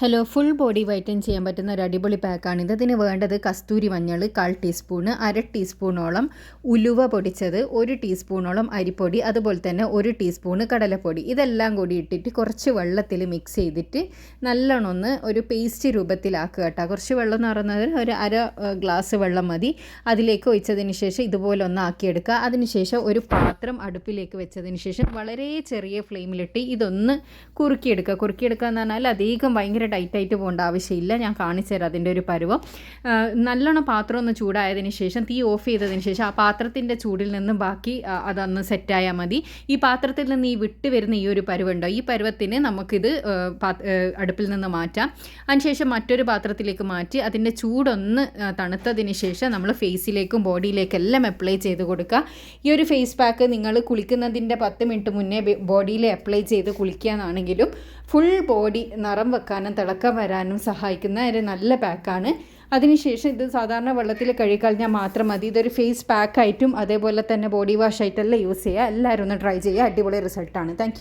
Hello, full body whiten ചെയ്യാൻ പറ്റുന്ന ഒരു അടിപൊളി പാക്കാണിത്. ഇതിന് വേണ്ടത് കസ്തൂരി മഞ്ഞൾ 1/4 ടീസ്പൂണ്, 1/2 ടീസ്പൂണോളം ഉലുവ പൊടിച്ചത്, 1 ടീസ്പൂണോളം അരിപ്പൊടി, അതുപോലെ തന്നെ 1 ടീസ്പൂണ് കടലപ്പൊടി. ഇതെല്ലാം കൂടി ഇട്ടിട്ട് കുറച്ച് വെള്ളത്തിൽ മിക്സ് ചെയ്തിട്ട് നല്ലോണം ഒന്ന് ഒരു പേസ്റ്റ് രൂപത്തിലാക്കുക കേട്ടോ. കുറച്ച് വെള്ളം എന്ന് പറയുന്നത് ഒരു അര ഗ്ലാസ് വെള്ളം മതി. അതിലേക്ക് ഒഴിച്ചതിന് ശേഷം ഇതുപോലെ ഒന്ന് ആക്കിയെടുക്കുക. അതിനുശേഷം ഒരു പാത്രം അടുപ്പിലേക്ക് വെച്ചതിന് ശേഷം വളരെ ചെറിയ ഫ്ലെയിമിലിട്ട് ഇതൊന്ന് കുറുക്കിയെടുക്കുക. കുറുക്കിയെടുക്കുക എന്ന് പറഞ്ഞാൽ അധികം ഭയങ്കര ടൈറ്റായിട്ട് പോകേണ്ട ആവശ്യമില്ല. ഞാൻ കാണിച്ചു തരാം അതിൻ്റെ ഒരു പരുവം. നല്ലോണം പാത്രം ഒന്ന് ചൂടായതിന് ശേഷം തീ ഓഫ് ചെയ്തതിന് ശേഷം ആ പാത്രത്തിൻ്റെ ചൂടിൽ നിന്ന് ബാക്കി അതൊന്ന് സെറ്റായാൽ മതി. ഈ പാത്രത്തിൽ നിന്ന് ഈ വിട്ട് വരുന്ന ഈ ഒരു പരുവുണ്ടോ, ഈ പരുവത്തിന് നമുക്കിത് അടുപ്പിൽ നിന്ന് മാറ്റാം. അതിനുശേഷം മറ്റൊരു പാത്രത്തിലേക്ക് മാറ്റി അതിൻ്റെ ചൂടൊന്ന് തണുത്തതിന് ശേഷം നമ്മൾ ഫേസിലേക്കും ബോഡിയിലേക്കെല്ലാം അപ്ലൈ ചെയ്ത് കൊടുക്കുക. ഈ ഒരു ഫേസ് പാക്ക് നിങ്ങൾ കുളിക്കുന്നതിൻ്റെ 10 മിനിറ്റ് മുന്നേ ബോഡിയിൽ അപ്ലൈ ചെയ്ത് കുളിക്കാനാണെങ്കിലും ഫുൾ ബോഡി നിറം വെക്കാനും തിളക്കം വരാനും സഹായിക്കുന്ന ഒരു നല്ല പാക്കാണ്. അതിനുശേഷം ഇത് സാധാരണ വെള്ളത്തിൽ കഴുകിക്കളഞ്ഞാൽ മാത്രം മതി. ഇതൊരു ഫേസ് പാക്കായിട്ടും അതേപോലെ തന്നെ ബോഡി വാഷ് ആയിട്ടെല്ലാം യൂസ് ചെയ്യുക. എല്ലാവരും ഒന്ന് ട്രൈ ചെയ്യുക. അടിപൊളി റിസൾട്ടാണ്. താങ്ക്